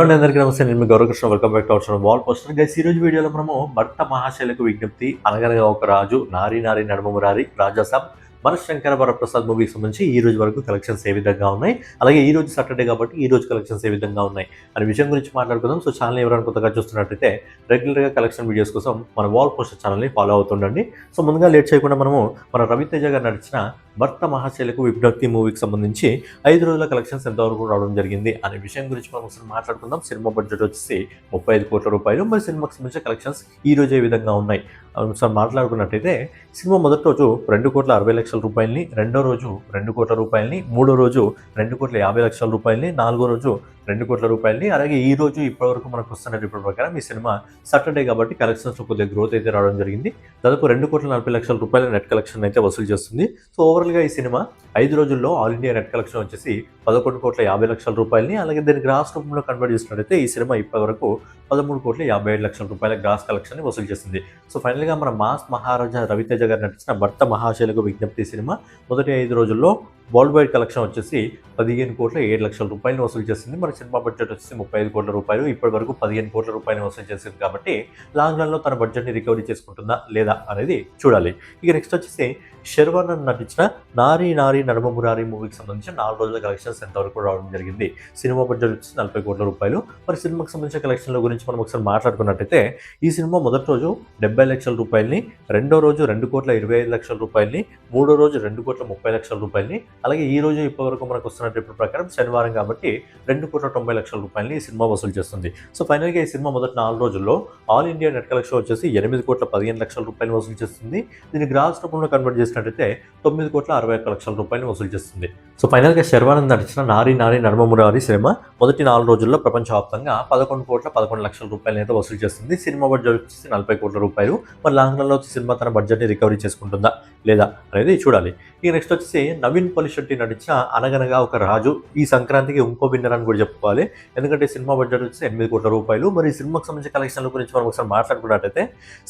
అందరికీ నమస్తే. నేను మీ Gauravakrishna. Welcome back to our channel wall poster. Guys, ఈ రోజు వీడియోలో మనము భర్త మహాశైలకు విజ్ఞప్తి, అనగనగా ఒక రాజు, నారీ నారీ నడుమ మురారి, రాజాసాబ్, మనశంకర వరప్రసాద్ మూవీకి సంబంధించి ఈ రోజు వరకు కలెక్షన్స్ ఏ విధంగా ఉన్నాయి, అలాగే ఈ రోజు సాటర్డే కాబట్టి ఈ రోజు కలెక్షన్స్ ఏ విధంగా ఉన్నాయి అనే విషయం గురించి మాట్లాడుకుందాం. సో ఛానల్ ఎవరైనా కొత్తగా చూస్తున్నట్టయితే రెగ్యులర్గా కలెక్షన్ వీడియోస్ కోసం మన వాల్ పోస్టర్ ఛానల్ని ఫాలో అవుతుండండి. సో ముందుగా లేట్ చేయకుండా మనము మన రవితేజ గారు నడిచిన భర్త మహాశైలకు విజ్ఞప్తి మూవీకి సంబంధించి 5 రోజుల కలెక్షన్స్ ఎంతవరకు రావడం జరిగింది అనే విషయం గురించి మనం ఒకసారి మాట్లాడుకుందాం. సినిమా బడ్జెట్ వచ్చేసి 35 కోట్ల రూపాయలు. మరి సినిమాకి సంబంధించిన కలెక్షన్స్ ఈ రోజు ఏ విధంగా ఉన్నాయి ఒకసారి మాట్లాడుకున్నట్టయితే, సినిమా మొదటి రోజు 2,60,00,000 రూపాయలని, రెండో రోజు 2 కోట్ల రూపాయలని, మూడో రోజు 2,50,00,000 రూపాయలని, నాలుగో రోజు 2 కోట్ల రూపాయలని, అలాగే ఈ రోజు ఇప్పటివరకు మనకు వస్తున్న రిపోర్ట్ ప్రకారం ఈ సినిమా సాటర్డే కాబట్టి కలెక్షన్స్ కొద్దిగా గ్రోత్ అయితే రావడం జరిగింది. దాదాపు 2,40,00,000 రూపాయల నెట్ కలెక్షన్ అయితే వసూలు చేస్తుంది. సో ఓవరాల్గా ఈ సినిమా 5 రోజుల్లో ఆల్ ఇండియా నెట్ కలెక్షన్ వచ్చేసి 11,50,00,000 రూపాయలని, అలాగే దీన్ని గ్రాస్ రూపంలో కన్వర్ట్ చేసినట్టయితే ఈ సినిమా ఇప్పటివరకు 13,57,00,000 రూపాయల గ్రాస్ కలెక్షన్ వసూలు చేసింది. సో ఫైనల్గా మన మాస్ మహారాజా రవితేజ గారు నటించిన భర్త మహాశైలకు విజ్ఞప్తి సినిమా మొదటి 5 రోజుల్లో వరల్డ్ వైడ్ కలెక్షన్ వచ్చేసి 15,07,00,000 రూపాయలు వసూలు చేసింది. మన సినిమా బడ్జెట్ వచ్చేసి 35 కోట్ల రూపాయలు. ఇప్పటి వరకు 15 కోట్ల రూపాయలు వసూలు చేసింది కాబట్టి లాంగ్ రన్లో తన బడ్జెట్ని రికవరీ చేసుకుంటుందా లేదా అనేది చూడాలి. ఇక నెక్స్ట్ వచ్చేసి శర్వానంద్ నటించిన నారీ నారీ నడుమ మురారి మూవీకి సంబంధించి 4 రోజుల కలెక్షన్స్ ఎంతవరకు రావడం జరిగింది. సినిమా బడ్జెట్ వచ్చేసి 40 కోట్ల రూపాయలు. మరి సినిమాకి సంబంధించిన కలెక్షన్ల గురించి మనం ఒకసారి మాట్లాడుకున్నట్టయితే, ఈ సినిమా మొదటి రోజు 70,00,000 రూపాయలని, రెండో రోజు 2,25,00,000 రూపాయలని, మూడో రోజు 2,30,00,000 రూపాయలని, అలాగే ఈ రోజు ఇప్పటివరకు మనకు వస్తున్న రిపోర్ట్ ప్రకారం శనివారం కాబట్టి 2,90,00,000 రూపాయలని ఈ సినిమా వసూలు చేస్తుంది. సో ఫైనల్గా ఈ సినిమా మొదటి 4 రోజుల్లో ఆల్ ఇండియా నెట్ కలెక్షన్ వచ్చేసి 8,15,00,000 రూపాయలు వసూలు చేస్తుంది. దీన్ని గ్రాస్ రూపంలో కన్వర్ట్ చేసినట్టయితే 9,61,00,000 రూపాయలు వసూలు చేస్తుంది. సో ఫైనల్గా శర్వానంద్ నటించిన నారీ నారీ నడుమ మురారి సినిమా మొదటి 4 రోజుల్లో ప్రపంచవ్యాప్తంగా 11,11,00,000 రూపాయలు అయితే వసూలు చేస్తుంది. సినిమా బడ్జెట్ వచ్చేసి 40 కోట్ల రూపాయలు. మరి లాంగ్ రన్లో సినిమా తన బడ్జెట్ని రికవరీ చేసుకుంటుందా లేదా అనేది చూడాలి. ఇక నెక్స్ట్ వచ్చేసి నవీన్ పలిశెట్టి నటించిన అనగనగా ఒక రాజు ఈ సంక్రాంతికి ఇంకో విన్నర్ అని కూడా చెప్పుకోవాలి. ఎందుకంటే సినిమా బడ్జెట్ వచ్చి 8 కోట్ల రూపాయలు. మరి ఈ సినిమాకి సంబంధించిన కలెక్షన్ల గురించి మనం ఒకసారి మాట్లాడుకున్నట్టయితే,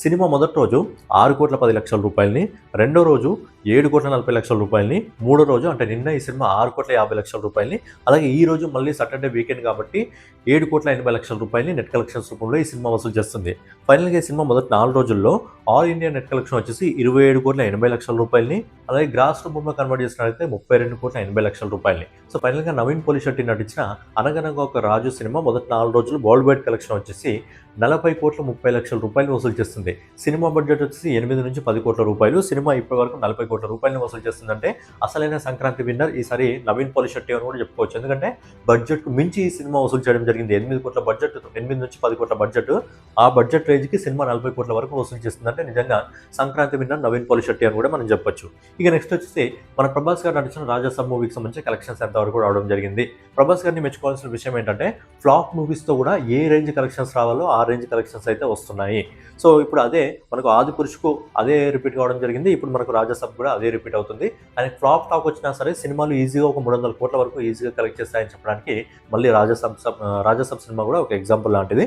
సినిమా మొదటి రోజు 6,10,00,000 రూపాయలని, రెండో రోజు 7,40,00,000 రూపాయలని, మూడో రోజు అంటే నిన్న ఈ సినిమా 6,50,00,000 రూపాయలని, అలాగే ఈ రోజు మళ్ళీ సాటర్డే వీకెండ్ కాబట్టి 7,80,00,000 రూపాయలని నెట్ కలెక్షన్స్ రూపంలో ఈ సినిమా వసూలు చేస్తుంది. ఫైనల్గా ఈ సినిమా మొదటి 4 రోజుల్లో ఆల్ ఇండియా నెట్ కలెక్షన్ వచ్చేసి 27,80,00,000 రూపాయలని, అలాగే గ్రాస్ రూపంలో కన్వర్ట్ చేసినట్లయితే 32,80,00,000 రూపాయలని. సో ఫైనల్గా నవీన్ పోలిశెట్టి నటించిన అనగనగా ఒక రాజు సినిమా మొదటి 4 రోజులు వరల్డ్ వైడ్ కలెక్షన్ వచ్చేసి 40,30,00,000 రూపాయలు వసూలు చేస్తుంది. సినిమా బడ్జెట్ వచ్చేసి 8 నుంచి 10 కోట్ల రూపాయలు. సినిమా ఇప్పటి వరకు 40 కోట్ల రూపాయలు వసూలు చేస్తుందంటే అసలైన సంక్రాంతి విన్నర్ ఈసారి నవీన్ పోలిశెట్టి అని కూడా చెప్పుకోవచ్చు. ఎందుకంటే బడ్జెట్కు మించి ఈ సినిమా వసూలు చేయడం జరిగింది. 8 కోట్ల బడ్జెట్, 8 నుంచి 10 కోట్ల బడ్జెట్, ఆ బడ్జెట్ రేంజ్కి సినిమా 40 కోట్ల వరకు వసూలు చేస్తుందంటే నిజంగా సంక్రాంతి విన్నర్ నవీన్ పోలిశెట్టి అని కూడా మనం చెప్పొచ్చు. ఇక నెక్స్ట్ వచ్చేసి మన ప్రభాస్ గారు నటించిన రాజాసాబ్ మూవీకి సంబంధించి కలెక్షన్స్ ఎంతవరకు రావడం జరిగింది. ప్రభాస్ గారిని మెచ్చుకోవాల్సిన విషయం ఏంటంటే, ఫ్లాప్ మూవీస్తో కూడా ఏ రేంజ్ కలెక్షన్స్ రావాలో ఆ రేంజ్ కలెక్షన్స్ అయితే వస్తున్నాయి. సో ఇప్పుడు అదే మనకు ఆది పురుషుకు అదే రిపీట్ కావడం జరిగింది. ఇప్పుడు మనకు రాజాసాబ్ కూడా అదే రిపీట్ అవుతుంది. ఆయన ఫ్లాప్ టాక్ వచ్చినా సరే సినిమాలు ఈజీగా ఒక 300 కోట్ల వరకు ఈజీగా కలెక్ట్ చేస్తాయని చెప్పడానికి మళ్ళీ రాజాసాబ్ సినిమా కూడా ఒక ఎగ్జాంపుల్ లాంటిది.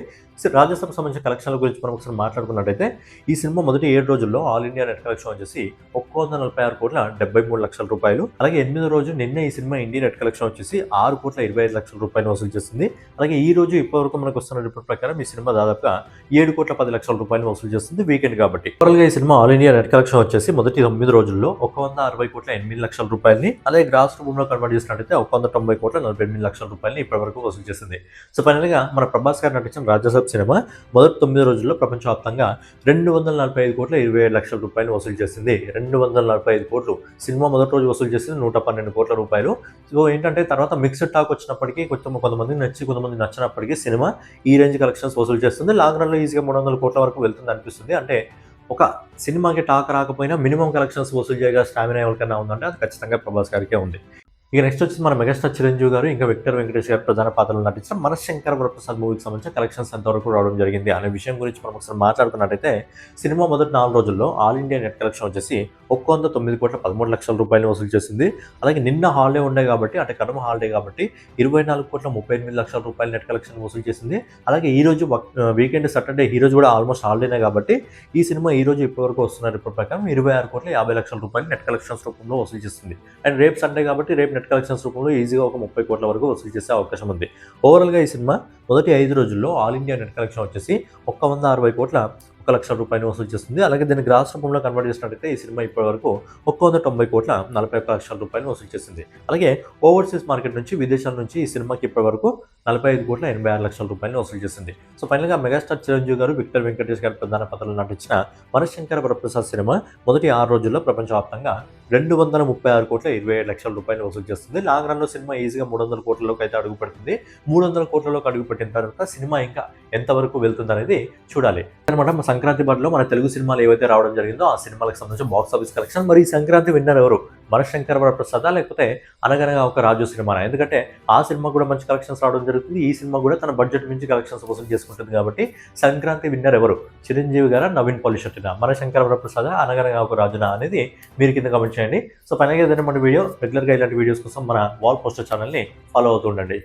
రాజాసాబ్ సంబంధించిన కలెక్షన్ల గురించి మనం ఒకసారి మాట్లాడుకున్నట్టయితే, ఈ సినిమా మొదటి 7 రోజుల్లో ఆల్ ఇండియా నెట్ కలెక్షన్ వచ్చేసి 146,73,00,000 రూపాయలు. అలాగే 8వ రోజు నిన్న ఈ సినిమా ఇండియా నెట్ కలెక్షన్ వచ్చేసి 6,25,00,000 రూపాయలు వసూలు చేస్తుంది. అలాగే ఈ రోజు ఇప్పటివరకు మనకు వస్తున్న రిపోర్ట్ ప్రకారం ఈ సినిమా దాదాపుగా 7,10,00,000 రూపాయలు వసూలు చేస్తుంది వీకెండ్ కాబట్టి. ఓవరాల్గా ఈ cinema all India net collection వచ్చేసి మొదటి 9 రోజుల్లో 160,08,00,000 రూపాయలని, అలాగే గ్రాస్ రూపంలో కన్వర్ట్ చేసినట్టయితే 190,48,00,000 రూపాయలని ఇప్పటివరకు వసూలు చేసింది. సో ఫైనల్గా మన ప్రభాస్ గారు నటించిన రాజాసాబ్ సినిమా మొదటి 9 రోజుల్లో ప్రపంచవ్యాప్తంగా 245,27,00,000 రూపాయలు వసూలు చేసింది. 245 కోట్లు సినిమా మొదటి రోజు వసూలు చేసింది 112 కోట్ల రూపాయలు. సో ఏంటంటే తర్వాత మిక్స్డ్ టాక్ వచ్చినప్పటికీ కొంతమంది నచ్చి కొంతమంది నచ్చినప్పటికీ సినిమా ఈ రేంజ్ కలెక్షన్స్ వసూలు చేస్తుంది. లాంగ్ రన్లో ఈజీగా 300 కోట్ల వరకు వెళ్తుంది అనిపిస్తుంది. అంటే ఒక సినిమాకి టాక్ రాకపోయినా మినిమం కలెక్షన్స్ వసూలు చేయగా స్టామినా ఎవరికైనా ఉందంటే అది ఖచ్చితంగా ప్రభాస్ గారికే ఉంది. ఇక నెక్స్ట్ వచ్చి మన మెగాస్టార్ చిరంజీవి గారు ఇంకా విక్టర్ వెంకటేష్ గారు ప్రధాన పాత్రలు నటించిన మనశంకర వరప్రసాద్ మూవీకి సంబంధించిన కలెక్షన్స్ ఎంతవరకు రావడం జరిగింది అనే విషయం గురించి మనం ఒకసారి మాట్లాడుకున్నట్టయితే, సినిమా మొదటి 4 రోజుల్లో ఆల్ ఇండియా నెట్ కలెక్షన్ వచ్చేసి 109,13,00,000 రూపాయలు వసూలు చేసింది. అలాగే నిన్న హాలిడే ఉండే కాబట్టి, అంటే కనుమ హాలిడే కాబట్టి 24,38,00,000 రూపాయలు నెట్ కలెక్షన్ వసూలు చేసింది. అలాగే ఈ రోజు వీకెండ్ సాటర్డే, ఈ రోజు కూడా ఆల్మోస్ట్ హాలిడేనే కాబట్టి ఈ సినిమా ఈ రోజు ఇప్పటివరకు వస్తున్న రిపోర్ట్ ప్రకారం 26,50,00,000 రూపాయలు నెట్ కలెక్షన్స్ రూపంలో వసూలు చేస్తుంది. అండ్ రేపు సండే కాబట్టి రేపు నెట్ కలెక్షన్స్ రూపంలో ఈజీగా ఒక 30 కోట్ల వరకు వసూలు చేసే అవకాశం ఉంది. ఓవరాల్‌గా ఈ సినిమా మొదటి 5 రోజుల్లో ఆల్ ఇండియా నెట్ కలెక్షన్ వచ్చేసి 160 కోట్ల రూ. 1,00,000 వసూలు చేస్తుంది. అలాగే దీన్ని గ్రాస్ రూపంలో కన్వర్ట్ చేసినట్టయితే ఈ సినిమా ఇప్పటివరకు 190 కోట్ల రూ. 41,00,000 వసూలు చేసింది. అలాగే ఓవర్సీస్ మార్కెట్ నుంచి విదేశాల నుంచి ఈ సినిమాకి ఇప్పటివరకు 45 కోట్ల 86 లక్షల రూపాయలను వసూలు చేసింది. సో ఫైనల్‌గా మెగాస్టార్ చిరంజీవి గారు, విక్టర్ వెంకటేష్ గారు ప్రధాన పాత్రలో నటించిన మనశంకర వరప్రసాద్ సినిమా మొదటి 6 రోజుల్లో ప్రపంచవ్యాప్తంగా 236 కోట్ల 27 లక్షల రూపాయలు వసూలు చేస్తుంది. లాంగ్ రన్‌లో సినిమా ఈజీగా 300 కోట్లలోకి అయితే అడుగుపెడుతుంది. 300 కోట్లలోకి అడుగుపెట్టిన తర్వాత సినిమా ఇంకా ఎంతవరకు వెళ్తుందనేది చూడాలి. అనమాట మన సంక్రాంతి బరిలో మన తెలుగు సినిమాలు ఏవైతే రావడం జరిగిందో ఆ సినిమాలకు సంబంధించిన బాక్స్ ఆఫీస్ కలెక్షన్. మరి ఈ సంక్రాంతి విన్నర్ ఎవరు? మనశంకర వరప్రసాదా లేకపోతే అనగనగా ఒక రాజు సినిమానా? ఎందుకంటే ఆ సినిమా కూడా మంచి కలెక్షన్స్ రావడం జరుగుతుంది. ఈ సినిమా కూడా తన బడ్జెట్ మించి కలెక్షన్స్ వసూలు చేసుకుంటుంది కాబట్టి సంక్రాంతి విన్నర్ ఎవరు? చిరంజీవి గారా, నవీన్ పాలిశెట్టినా, మనశంకర వరప్రసాదా, అనగనగా ఒక రాజునా అనేది మీరు కింద కామెంట్ చేయండి. సో ఫైనల్‌గా ఏదైనా మన వీడియో రెగ్యులర్‌గా ఇలాంటి వీడియోస్ కోసం మన వాల్ పోస్టర్ ఛానల్‌ని ఫాలో అవుతూ ఉండండి.